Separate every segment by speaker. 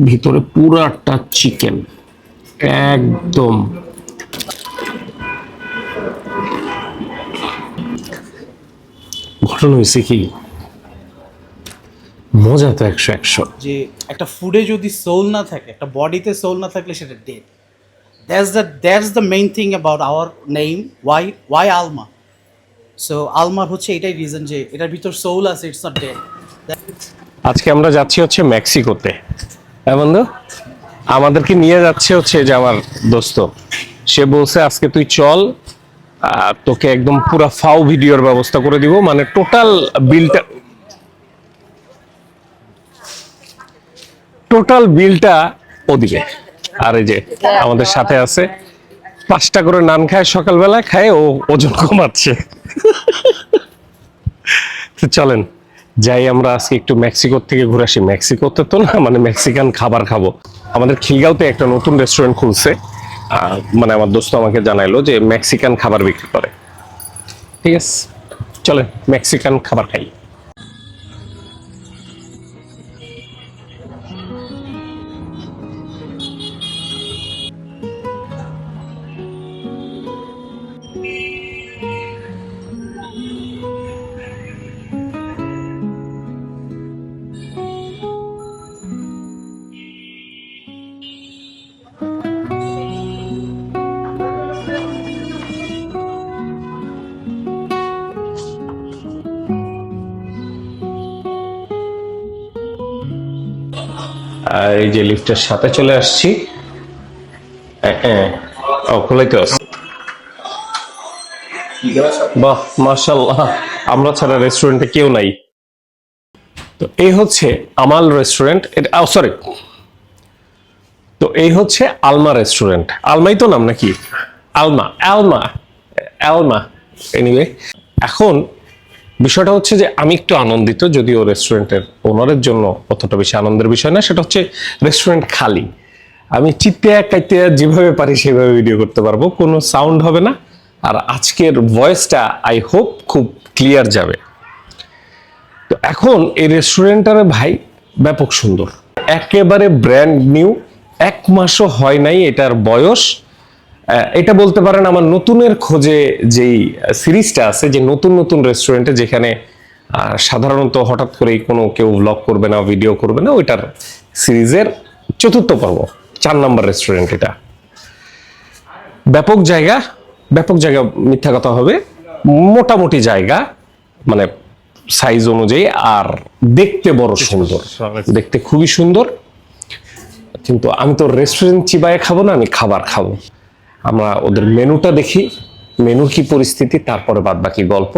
Speaker 1: ভিতরে পুরাটা চিকেন একদম। ঘটনা হয়েছে কি, মজা তো 100
Speaker 2: যে একটা ফুডে যদি সোল না থাকে, একটা বডিতে সোল না থাকলে সেটা dead. That's the main thing about our name. Why Alma? So আলমার হচ্ছে এটাই রিজন যে এটার ভিতর সোল আছে, ইটস নট ডেড।
Speaker 1: আজকে আমরা যাচ্ছি হচ্ছে মেক্সিকোতে। হ্যাঁ বন্ধু, আমাদেরকে নিয়ে যাচ্ছে হচ্ছে যে আমার দোস্ত, সে বলছে আজকে তুই চল, তোকে একদম পুরা ফাও ভিডিওর ব্যবস্থা করে দিব, মানে টোটাল বিলটা ও দিবে। আর এই যে আমাদের সাথে আছে, 5টা করে নান খায় সকালবেলা, খায় ও ওজন কমাচ্ছে। তো চলেন যাই আমরা আজকে একটু মেক্সিকো থেকে ঘুরে আসি। মেক্সিকোতে তো না, মানে মেক্সিকান খাবার খাবো। আমাদের খিলগাঁওতে একটা নতুন রেস্টুরেন্ট খুলছে, মানে আমার দোস্ত আমাকে জানাইলো যে মেক্সিকান খাবার বিক্রি করে। ঠিক আছে, চলেন মেক্সিকান খাবার খাই। এই যে লিফটের সাথে চলে আসছি। খোলাইতে আছে। বাহ মাশাআল্লাহ, আমরা ছাড়া রেস্টুরেন্টে কেউ নাই। তো এই হচ্ছে আমাল রেস্টুরেন্ট, সরি, তো এই হচ্ছে আলমা রেস্টুরেন্ট। আলমাই তো নাম নাকি? আলমা, আলমা, আলমা। এনিওয়ে, এখন বিষয়টা হচ্ছে যে আমি একটু আনন্দিত, যদিও রেস্টুরেন্টের ওনারের জন্য অতটা বেশি আনন্দের বিষয় না। সেটা হচ্ছে রেস্টুরেন্ট খালি, আমি চিত্তে কাইতে যেভাবে পারি সেভাবে ভিডিও করতে পারবো, কোনো সাউন্ড হবে না। আর আজকের ভয়েসটা আই হোপ খুব ক্লিয়ার যাবে। তো এখন এই রেস্টুরেন্টটার ভাই ব্যাপক সুন্দর, একেবারে ব্র্যান্ড নিউ, 1 মাসও হয় নাই এটার বয়স। এটা বলতে পারেন আমার নতুনের খোঁজে যেই সিরিজটা আছে, যে নতুন নতুন রেস্টুরেন্টে যেখানে সাধারণত হঠাৎ করেই কোনো কেউ ব্লগ করবে না, ভিডিও করবে না, ওইটার সিরিজের 4র্থ পর্ব, 4 নম্বর রেস্টুরেন্ট এটা। ব্যাপক জায়গা, ব্যাপক জায়গা মিথ্যা কথা হবে, মোটামুটি জায়গা, মানে সাইজ অনুযায়ী। আর দেখতে বড় সুন্দর, দেখতে খুবই সুন্দর। কিন্তু আমি তো রেস্টুরেন্ট চিবায়ে খাবো না, আমি খাবার খাবো। আমরা ওদের মেনুটা দেখি, মেনুর কি পরিস্থিতি, তারপরে বাদ বাকি গল্প,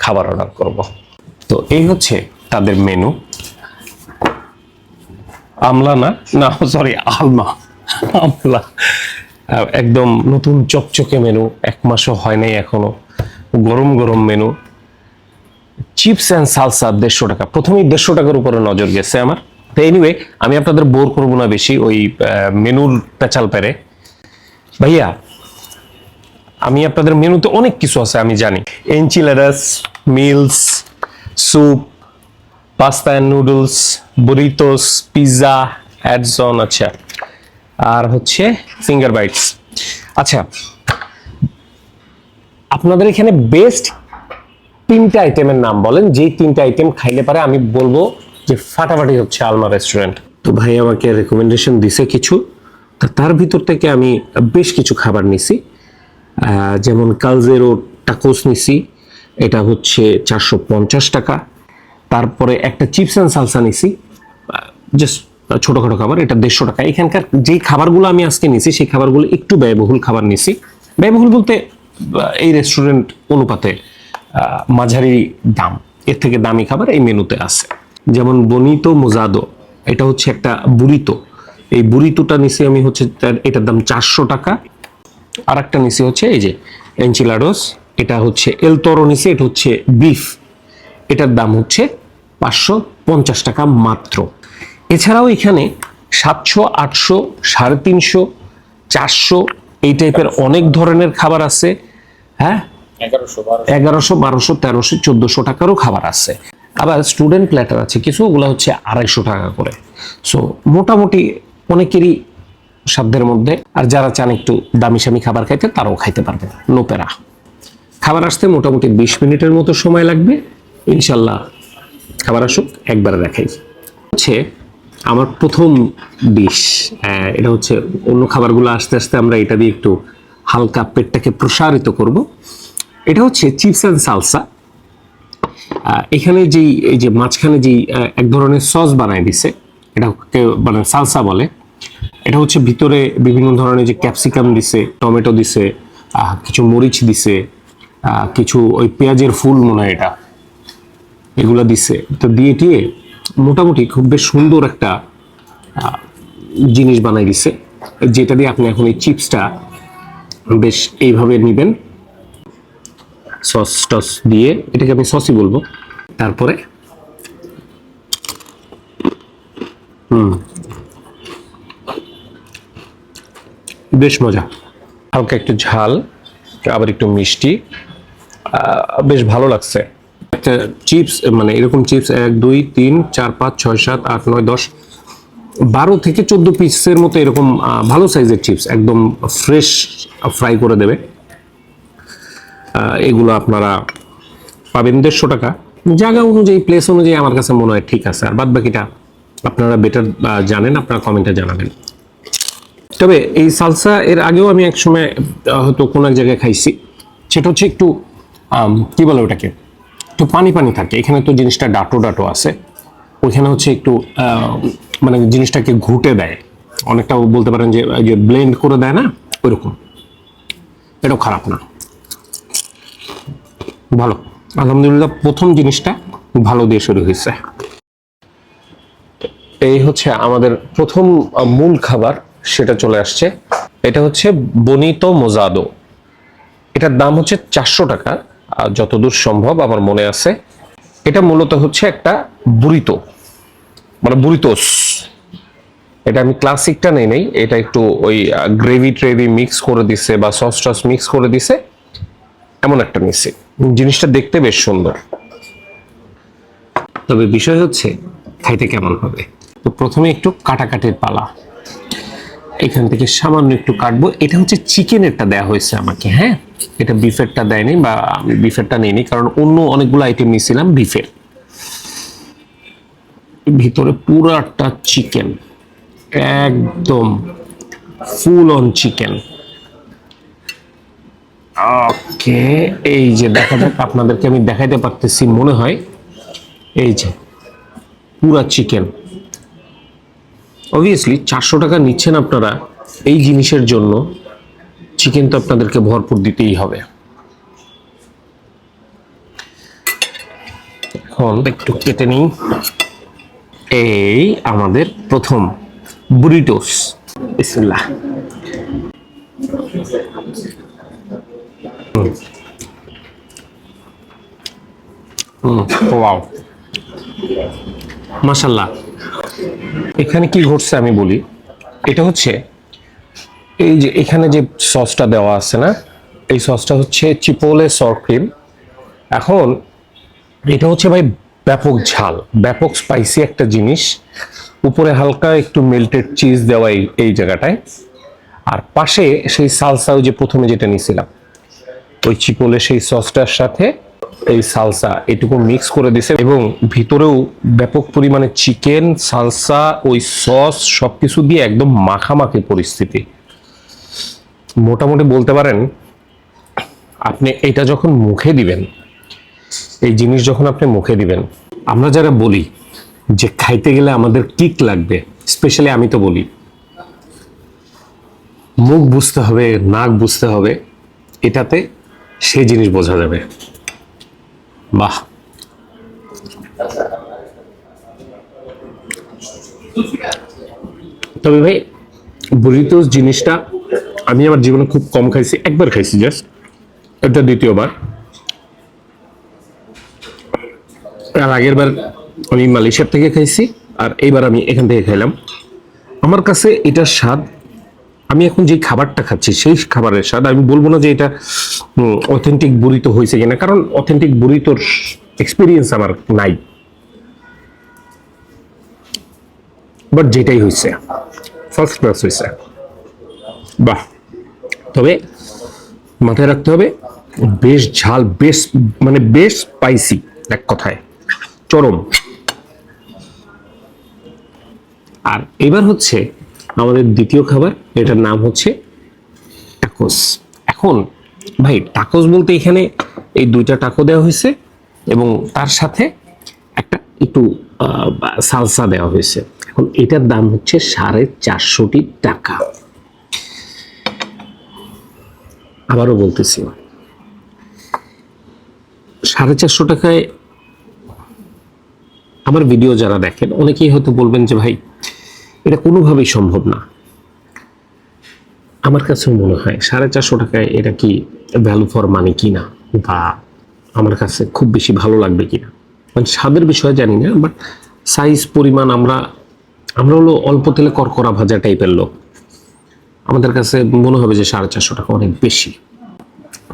Speaker 1: খাবার অর্ডার করব। তো এই হচ্ছে তাদের মেনু। আমলা না, না সরি আলমা, আমলা। একদম নতুন চকচকে মেনু, 1 মাসও হয় নাই এখনো, গরম গরম মেনু। চিপস অ্যান্ড সালসা 150 টাকা, প্রথমেই 150 টাকার উপরে নজর গেছে আমার। তো এনিওয়ে, আমি আপনাদের বোর করবো না বেশি ওই মেনুর পেঁচাল পেরে। ভাইয়া, আমি আপনাদের মেনুতে অনেক কিছু আছে আমি জানি, enchiladas, meals, soup, pasta and noodles, burritos, pizza, অ্যাডজন, আচ্ছা, আর হচ্ছে ফিঙ্গার বাইটস। আচ্ছা, আপনাদের এখানে বেস্ট 3টা আইটেমের নাম বলেন, যেই 3টা আইটেম খাইলে পারে আমি বলবো যে ফাটাফাটি হচ্ছে আলমা রেস্টুরেন্ট। তো ভাই আমাকে রেকমেন্ডেশন দিছে কিছু, তার ভিতর থেকে আমি বেশ কিছু খাবার নিছি। যেমন কালজেরো টাকোস নিছি, এটা হচ্ছে 450 টাকা। তারপরে একটা চিপস অ্যান্ড সালসা নিছি, জাস্ট ছোটখাটো খাবার, এটা 150 টাকা। এখানকার যেই খাবারগুলো আমি আজকে নিছি সেই খাবারগুলো একটু ব্যয়বহুল খাবার নিছি। ব্যয়বহুল বলতে এই রেস্টুরেন্ট অনুপাতে মাঝারি দাম, এর থেকে দামি খাবার এই মেনুতে আছে। যেমন বনিতো মোজাদো, এটা হচ্ছে একটা বুরিতো। এই বুরিতোটা নিছি আমি হচ্ছে, এটার দাম 400 টাকা। আর একটা নিচে হচ্ছে এই যে এনচিলাডোস, এটা হচ্ছে এল তোরো নিচে, এটা হচ্ছে বিফ, এটার দাম হচ্ছে 550 টাকা মাত্র। এছাড়াও এখানে 700, 800, 350, 400 এই টাইপের অনেক ধরনের খাবার আছে। হ্যাঁ, 1100, 1200, 1300, 1400 টাকারও খাবার আছে। আবার স্টুডেন্ট প্ল্যাটার আছে কিছু, ওগুলো হচ্ছে 250 টাকা করে। সো মোটামুটি অনেকেরই সাধ্যের মধ্যে, আর যারা চান একটু দামি সামি খাবার খাইতে তারাও খাইতে পারবেন, নো প্যারা। খাবার আসতে মোটামুটি 20 মিনিটের মতো সময় লাগবে, ইনশাল্লাহ খাবার আসুক একবার দেখাই। হচ্ছে আমার প্রথম ডিশ, এটা হচ্ছে অন্য খাবারগুলো আস্তে আস্তে আমরা এটা দিয়ে একটু হালকা পেটটাকে প্রসারিত করব। এটা হচ্ছে চিপস অ্যান্ড সালসা। এখানে যেই এই যে মাঝখানে যেই এক ধরনের সস বানায় দিছে, এটাকে মানে সালসা বলে। এটা হচ্ছে ভিতরে বিভিন্ন ধরনের যে ক্যাপসিকাম দিছে, টমেটো দিছে, কিছু মরিচ দিছে, কিছু ওই পেঁয়াজের ফুল মনে হয় এটা, এগুলা দিছে। তো দিয়ে টিয়ে মোটামুটি খুব বেশ সুন্দর একটা জিনিস বানাই দিছে, যেটা দিয়ে আপনি এখন এই চিপসটা বেশ এইভাবে নিবেন, সস টস দিয়ে, এটাকে আমি সসই বলবো। তারপরে বেশ মজা, হালকা একটু ঝাল, আবার একটু মিষ্টি, বেশ ভালো লাগছে। একটা চিপস মানে এরকম চিপস 1 2 3 4 5 6 7 8 9 10 12 থেকে 14 পিসের মতো এরকম ভালো সাইজের চিপস একদম ফ্রেশ ফ্রাই করে দেবে। এগুলো আপনারা পাবেন 150 টাকা। জায়গা অনুযায়ী, প্লেস অনুযায়ী আমার কাছে মনে হয় ঠিক আছে, আর বাদ বাকিটা আপনারা বেটার জানেন, আপনারা কমেন্টে জানাবেন। তবে এই সালসা এর আগেও আমি এক সময় হয়তো কোনো এক জায়গায় খাইছি, সেটা হচ্ছে একটু কি বলে ওটাকে, একটু পানি পানি থাকে। এখানে তো জিনিসটা ডাটো ডাটো আছে, ওইখানে হচ্ছে একটু মানে জিনিসটাকে ঘুটে দেয় অনেকটা, বলতে পারেন যে ব্লেন্ড করে দেয় না, ওইরকম। এটাও খারাপ না, ভালো। আলহামদুলিল্লাহ প্রথম জিনিসটা ভালো দিয়ে শুরু হয়েছে। এই হচ্ছে আমাদের প্রথম মূল খাবার, সেটা চলে আসছে। এটা হচ্ছে বনিতো মোজাদো। এটার দাম হচ্ছে 400 টাকা যতদূর সম্ভব আমার মনে আছে। এটা মূলত হচ্ছে একটা বুরিতো, মানে বুরিতোস। এটা আমি ক্লাসিকটা নেই, এটা একটু ওই গ্রেভি ট্রেভি মিক্স করে দিছে বা সস টস মিক্স করে দিছে, এমন একটা নিছি। জিনিসটা দেখতে বেশ সুন্দর, তবে বিষয় হচ্ছে খাইতে কেমন হবে। তো প্রথমে একটু কাটাকাটির পালা, এখান থেকে সামান্য একটু কাটবো। এটা হচ্ছে চিকেনেরটা দেয়া হয়েছে আমাকে, হ্যাঁ, এটা বিফেরটা দেয়নি, বা আমি বিফেরটা নিইনি, কারণ অন্য অনেকগুলো আইটেম নিয়েছিলাম বিফের। ভিতরে পুরাটা চিকেন, একদম ফুল অন চিকেন। ওকে, এই যে দেখা যাক, আপনাদেরকে আমি দেখাইতে পারতেছি মনে হয়, এই যে পুরা চিকেন। অবভিয়াসলি 400 টাকা নিচ্ছেন আপনারা এই জিনিসের জন্য, চিকেন তো আপনাদেরকে ভরপুর দিতেই হবে। এখন একটু কেটে নিই। এই আমাদের প্রথম বুরিটোস, বিসমিল্লাহ। ওয়াও, মাশাআল্লাহ। এখানে কি ঘটছে আমি বলি। এটা হচ্ছে এই যে এখানে যে সসটা দেওয়া আছে না, এই সসটা হচ্ছে চিপোলে সর ক্রিম। এখন এটা হচ্ছে ভাই ব্যাপক ঝাল, ব্যাপক স্পাইসি একটা জিনিস। উপরে হালকা একটু মেল্টেড চিজ দেওয়া এই জায়গাটায়, আর পাশে সেই সালসা, যে প্রথমে যেটা নিয়েছিলাম ওই চিপোলে সেই সসটার সাথে এই সালসা এটুকু মিক্স করে দিছে, এবং ভিতরেও ব্যাপক পরিমাণে চিকেন, সালসা, ওই সস সবকিছু দিয়ে একদম মাখামাখি পরিস্থিতি। মোটামুটি বলতে পারেন আপনি এটা যখন মুখে দিবেন, এই জিনিস যখন আপনি মুখে দিবেন, আমরা যারা বলি যে খাইতে গেলে আমাদের কিক লাগবে, স্পেশালি আমি তো বলি মুখ বুঝতে হবে, নাক বুঝতে হবে, এটাতে সেই জিনিস বোঝা যাবে। বাহ, তবে ভাই বুরিতোস জিনিসটা আমি আমার জীবনে খুব কম খাইছি, একবার খাইছি জাস্ট, এটা দ্বিতীয়বার। আর আগের বার আমি মালয়েশিয়ার থেকে খাইছি, আর এইবার আমি এখান থেকে খাইলাম। আমার কাছে এটার স্বাদ, আমি এখন যে খাবারটা খাচ্ছি সেই খাবারের স্বাদ। আমি বলবো না যে এটা অথেন্টিক বুরিতো হয়েছে কিনা, কারণ অথেন্টিক বুরিতোর এক্সপিরিয়েন্স আমার নাই। বাট যেটাই হয়েছে ফার্স্ট ক্লাস হয়েছে। বাহ, তবে মাথায় রাখতে হবে বেশ ঝাল, বেশ মানে বেশ স্পাইসি, এক কথায় চরম। আর এবার হচ্ছে আমাদের দ্বিতীয় খাবার, এটার নাম হচ্ছে টাকোস। এখন ভাই টাকোস বলতে এখানে এই দুইটা টাকো দেওয়া হয়েছে এবং তার সাথে একটা একটু সালসা দেওয়া হয়েছে। এখন এটার দাম হচ্ছে 450 টাকা। আবারও বলতেছি, 450 টাকায় আমার ভিডিও যারা দেখেন অনেকেই হয়তো বলবেন যে ভাই এটা কোনোভাবেই সম্ভব না। আমার কাছেও মনে হয় 450 টাকায় এটা কি ভ্যালু ফর মানি কিনা, বা আমার কাছে খুব বেশি ভালো লাগবে কিনা, মানে স্বাদের বিষয় জানি না, বাট সাইজ পরিমাণ আমরা হলো অল্প তেলে করকরা ভাজা টাইপের লোক, আমাদের কাছে মনে হবে যে 450 টাকা অনেক বেশি,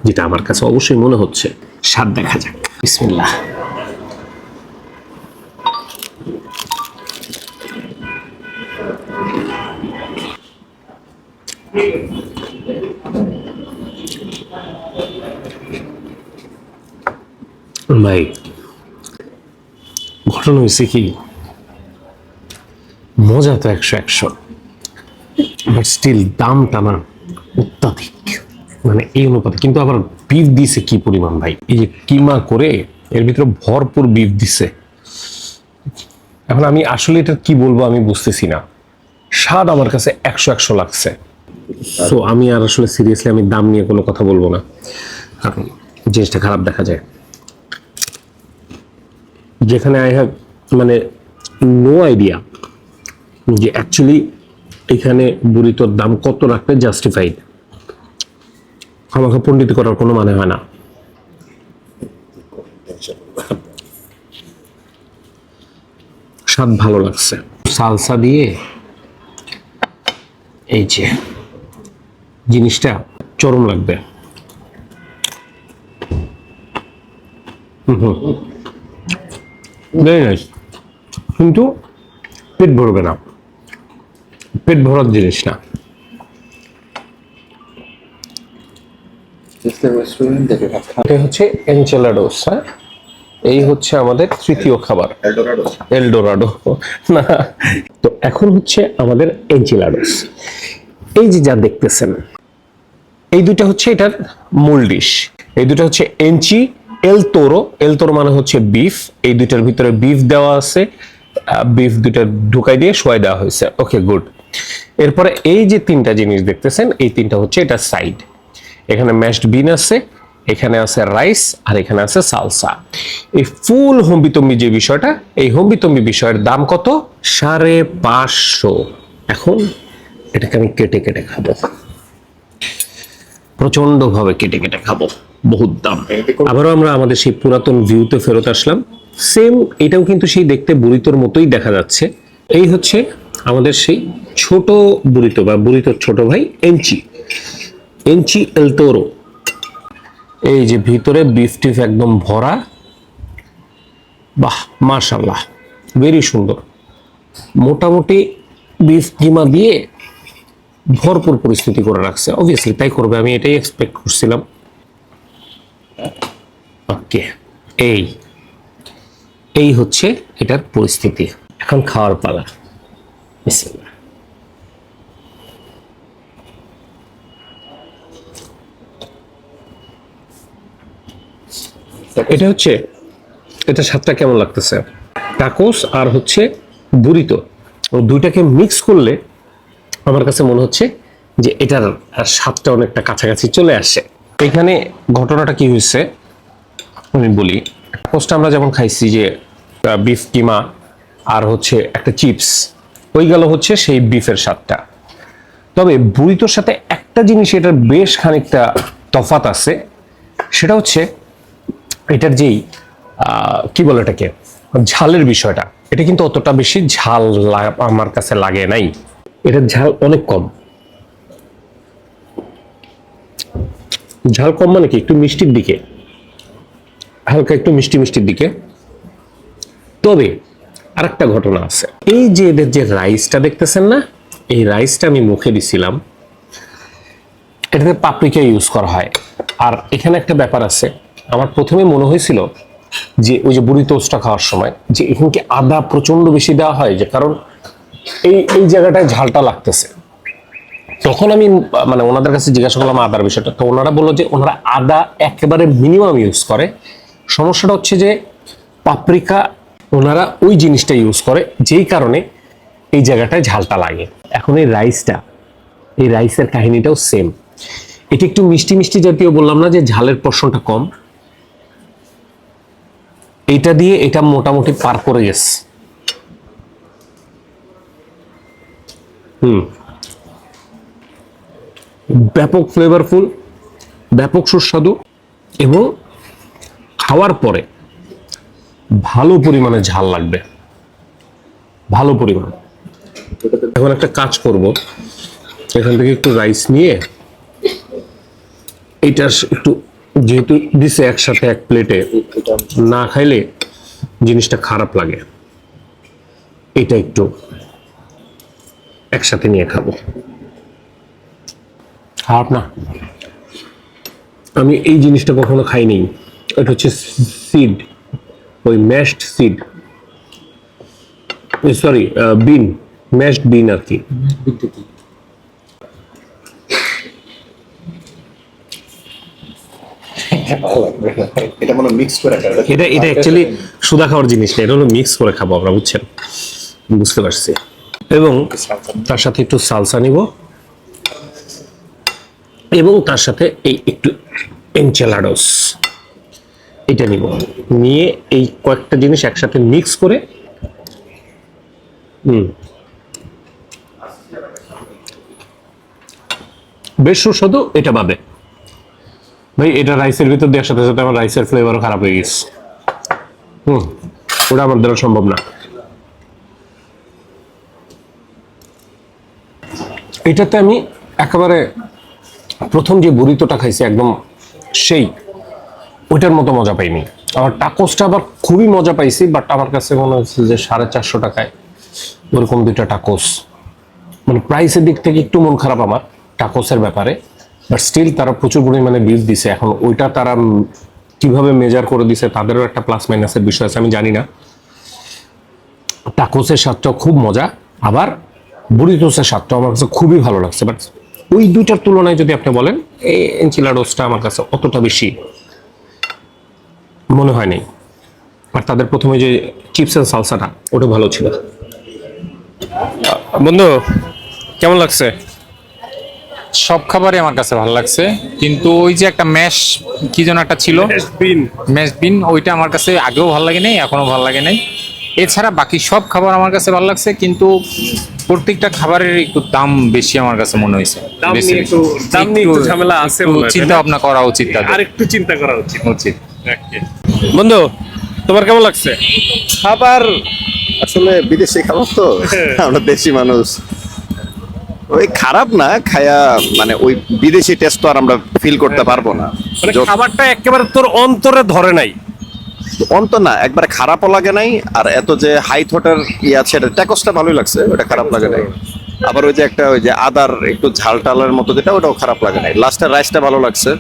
Speaker 1: যেটা আমার কাছে অবশ্যই মনে হচ্ছে। স্বাদ দেখা যাক, বিসমিল্লাহ। ভাই ঘটনা হয়েছে কি, মজা তো 100, বাট স্টিল দামটা না অত্যাধিক, মানে এই অনুপাতে। কিন্তু আবার বিফ দিছে কি পরিমাণ ভাই, এই যে কিমা করে এর ভিতরে ভরপুর বিফ দিছে। এখন আমি আসলে এটা কি বলবো আমি বুঝতেছি না, স্বাদ আমার কাছে 100 লাগছে। সো আমি আর আসলে সিরিয়াসলি আমি দাম নিয়ে কোনো কথা বলবো না, কারণ জিনিসটা খারাপ দেখা যায়। যেখানে আই হ্যাভ মানে নো আইডিয়া যে অ্যাকচুয়ালি এখানে বুরিতোর দাম কত রাখতে জাস্টিফাইড, আমাকে পণ্ডিত করার কোনো মানে হয় না। স্বাদ ভালো লাগছে, সালসা দিয়ে এই যে জিনিসটা চরম লাগবে। ভেরি নাইস, কিন্তু পেট ভরবে না, পেট ভরার জিনিস না। এটা হচ্ছে এনচেলাডোস। হ্যাঁ, এই হচ্ছে আমাদের তৃতীয় খাবার, এলডোরাডো না। তো এখন হচ্ছে আমাদের এনচিলাডোস। এই যে যা দেখতেছেন এই দুইটা হচ্ছে এটার মূল ডিশ। এই দুটো হচ্ছে এনচি এল তোরো, এল তোরো মানে হচ্ছে বিফ। এই দুইটার ভিতরে বিফ দেওয়া আছে, বিফ দুইটা ঢুকাই দিয়ে শোয়াই দেওয়া হয়েছে। ওকে, গুড। এরপরে এই যে তিনটা জিনিস দেখতেছেন এই তিনটা হচ্ছে এটা সাইড। এখানে ম্যাশড বিন আছে, এখানে আছে রাইস, আর এখানে আছে সালসা। এই ফুল হম্বিতম্বি যে বিষয়টা, এই হম্বিতম্বি বিষয়ের দাম কত? 550। এখন এটাকে আমি কেটে কেটে খাবো, প্রচন্ড ভাবে কেটে কেটে খাবো, বহুত দাম। আবারও আমরা আমাদের সেই পুরাতন ভিউতে ফেরত আসলাম। সেম এটাও কিন্তু সেই দেখতে বুরিতোর মতোই দেখা যাচ্ছে। এই হচ্ছে আমাদের সেই ছোট বুরিতো বা বুরিতোর ছোট ভাই এনচি এল তোরো। এই যে ভিতরে বিফ টিফ একদম ভরা, বাহ মাশাআল্লাহ, ভেরি সুন্দর। মোটামুটি বিফ কিমা দিয়ে ভরপুর পরিস্থিতি করে রাখছে, অবভিয়াসলি তাই করবে, আমি এটাই এক্সপেক্ট করছিলাম। ওকে, এই হচ্ছে এটার পরিস্থিতি। এখন খাওয়ার পালা, বিসমিল্লাহ। এটা হচ্ছে, এটা স্বাদটা কেমন লাগতেছে, টাকোস আর হচ্ছে বুরিতো দুইটাকে মিক্স করলে আমার কাছে মনে হচ্ছে যে এটার স্বাদটা অনেকটা কাছাকাছি চলে আসে। এখানে ঘটনাটা কি হয়েছে আমি বলি। টাকোসটা আমরা যেমন খাইছি যে বিফ কিমা আর হচ্ছে একটা চিপস, ওই গেল হচ্ছে সেই বিফের স্বাদটা। তবে বুরিতোর সাথে একটা জিনিস এটার বেশ খানিকটা তফাৎ আছে, সেটা হচ্ছে এটার যেই কি বলে এটাকে ঝালের বিষয়টা, এটা কিন্তু অতটা বেশি ঝাল আমার কাছে লাগে নাই। এটার ঝাল অনেক কম, ঝাল কম মানে কি একটু মিষ্টির দিকে, হালকা একটু মিষ্টির দিকে। তবে আরেকটা ঘটনা আছে। এই যে এদের যে রাইসটা দেখতেছেন না, এই রাইসটা আমি মুখে দিছিলাম, এটাতে পাপরিকা ইউজ করা হয়। আর এখানে একটা ব্যাপার আছে, আমার প্রথমে মনে হয়েছিল যে ওই যে বুরিতোসটা খাওয়ার সময় যে এখানে আদা প্রচন্ড বেশি দেওয়া হয়, যে কারণ এই এই জায়গাটায় ঝালটা লাগতেছে। তখন আমি মানে ওনাদের কাছে জিজ্ঞাসা করলাম আদার বিষয়টা, তো ওনারা বললো যে ওনারা আদা একেবারে মিনিমাম ইউজ করে। সমস্যাটা হচ্ছে যে পাপরিকা ওনারা ওই জিনিসটা ইউজ করে, যেই কারণে এই জায়গাটায় ঝালটা লাগে। এখন এই রাইসটা, এই রাইসের কাহিনীটাও সেম। এটা একটু মিষ্টি মিষ্টি জাতীয়, বললাম না যে ঝালের পোর্শনটা কম, এইটা দিয়ে এটা মোটামুটি পার করে গেছে। ব্যাপক ফ্লেভারফুল, ব্যাপক সুস্বাদু, এবং খাওয়ার পরে ভালো পরিমাণে ঝাল লাগবে, ভালো পরিমাণ। এখন একটা কাজ করব, এখান থেকে একটু রাইস নিয়ে এইটা একটু, যেহেতু দিছে একসাথে এক প্লেটে, না খাইলে জিনিসটা খারাপ লাগে, এটা একটু একসাথে নিয়ে খাবো। খারাপ না, আমি এই জিনিসটা কখনো খাইনি। এটা হচ্ছে সিড, ওই ম্যাশড সিড, সরি বিন, ম্যাশড বিন আর কি।
Speaker 3: এটা মনে মিক্স করে
Speaker 1: এটা এটা অ্যাকচুয়ালি সুদা খাওয়ার জিনিস না, এটা হলো মিক্স করে খাবো আমরা, বুঝছেন? বুঝতে পারছি। এবং তার সাথে একটু সালসা নিব, এবং তার সাথে এই একটু এনচেলাডোস এটা নিব, নিয়ে এই কয়েকটা জিনিস একসাথে মিক্স করে বেশ সুস্বাদু। এটা বাদে ভাই, এটা রাইসের ভিতর দেওয়ার সাথে সাথে আমার রাইসের ফ্লেভারও খারাপ হয়ে গেছে। ওটা আমার দ্বারা সম্ভব না। এটাতে আমি একেবারে প্রথম যে বুরিতোটা খাইছি একদম সেই ওইটার মতো মজা পাইনি। আমার টাকোসটা আবার খুবই মজা পাইছি, বাট আমার কাছে মনে হচ্ছে যে 450 টাকায় ওরকম দুইটা টাকোস, মানে প্রাইসের দিক থেকে একটু মন খারাপ আমার টাকোসের ব্যাপারে। বাট স্টিল তারা প্রচুর পরিমাণে বিল দিছে। এখন ওইটা তারা কিভাবে মেজার করে দিছে তাদেরও একটা প্লাস মাইনাসের বিষয় আছে, আমি জানি না। টাকোসের স্বাদটাও খুব মজা, আবার বুরিতোসের স্বাদটাও আমার কাছে খুবই ভালো লাগছে। বাট ওই দুইটার তুলনায় যদি আপনি বলেন, এই এনচিলাডোসটা আমার কাছে অতটা বেশি মনে হয় নাই। আর তাদের প্রথমে যে চিপস এন্ড সালসাটা, ওটা ভালো ছিল। বন্ধু, কেমন লাগছে?
Speaker 4: সব খাবারই আমার কাছে ভালো লাগছে, কিন্তু ওই যে একটা ম্যাশ কি যেন একটা ছিল, ম্যাশ বিন, ওইটা আমার কাছে আগেও ভালো লাগে নাই, এখনো ভালো লাগে নাই। এছাড়া বাকি সব খাবার আমার কাছে ভালো লাগছে, কিন্তু প্রত্যেকটা খাবারের একটু দাম বেশি আমার কাছে মনে হয়েছে।
Speaker 1: ঝামেলা আছে,
Speaker 4: চিন্তা ভাবনা করা উচিত,
Speaker 1: আর একটু চিন্তা করা উচিত।
Speaker 4: উচিত।
Speaker 1: বন্ধু, তোমার কেমন লাগছে?
Speaker 3: খাবার আসলে বিদেশি খাবার তো, আমরা দেশি মানুষ, ওই খারাপ না খায়া, মানে ওই বিদেশি টেস্ট তো আর আমরা ফিল করতে পারবো না।
Speaker 1: মানে খাবারটা একেবারে তোর অন্তরে ধরে নাই,
Speaker 3: অন্তর না, একবারে খারাপও লাগে নাই। আর এত যে হাই থটের আছে, ট্যাকোসটা ভালোই লাগছে, ওটা খারাপ লাগে নাই। আবার ওই যে একটা ওই যে আদার একটু ঝাল টালের মতো যেটা, ওটাও খারাপ লাগে নাই। লাস্টের রাইসটা ভালো লাগছে।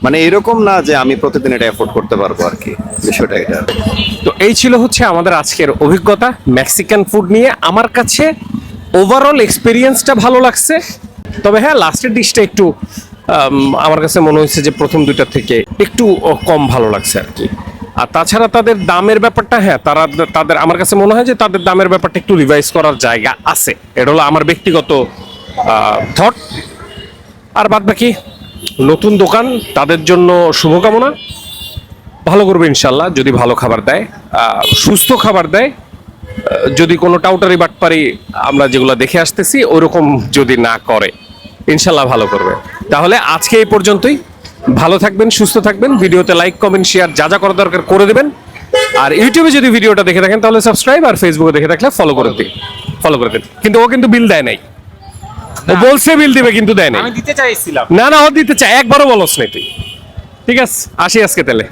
Speaker 3: মানে এরকম না যে আমি প্রতিদিন এটা এফোর্ড করতে পারবো আর কি, বিষয়টা এটা।
Speaker 1: তো এই ছিল হচ্ছে আমাদের আজকের অভিজ্ঞতা মেক্সিকান ফুড নিয়ে। আমার কাছে ওভারঅল এক্সপিরিয়েন্সটা ভালো লাগছে, তবে হ্যাঁ লাস্টের ডিশটা একটু আমার কাছে মনে হয়েছে যে প্রথম দুইটা থেকে একটু কম ভালো লাগছে আর কি। আর তাছাড়া তাদের দামের ব্যাপারটা, হ্যাঁ তাদের আমার কাছে মনে হয় যে তাদের দামের ব্যাপারটা একটু রিভাইজ করার জায়গা আছে। এটা হলো আমার ব্যক্তিগত থট। আর বাদ বাকি নতুন দোকান, তাদের জন্য শুভকামনা, ভালো করবে ইনশাল্লাহ। যদি ভালো খাবার দেয়, সুস্থ খাবার দেয়, যদি কোনো টাউটারি বাটপারি আমরা যেগুলো দেখে আসতেছি ওরকম যদি না করে, ইনশাল্লাহ ভালো করবে। তাহলে আজকে এই পর্যন্তই। ভালো থাকবেন, সুস্থ থাকবেন। ভিডিওতে লাইক, কমেন্ট, শেয়ার যা যা করা দরকার করে দেবেন। আর ইউটিউবে যদি ভিডিওটা দেখে থাকেন তাহলে সাবস্ক্রাইব, আর ফেসবুকে দেখে থাকলে ফলো করে দিন। কিন্তু ও কিন্তু বিল দেয় নাই, ও বলছে বিল দিবে কিন্তু দেয় নাই।
Speaker 4: আমি দিতে চাইছিলাম।
Speaker 1: না ও দিতে চায়, একবারও বলস নাই তুই। ঠিক আছে, আসি আজকে তাহলে।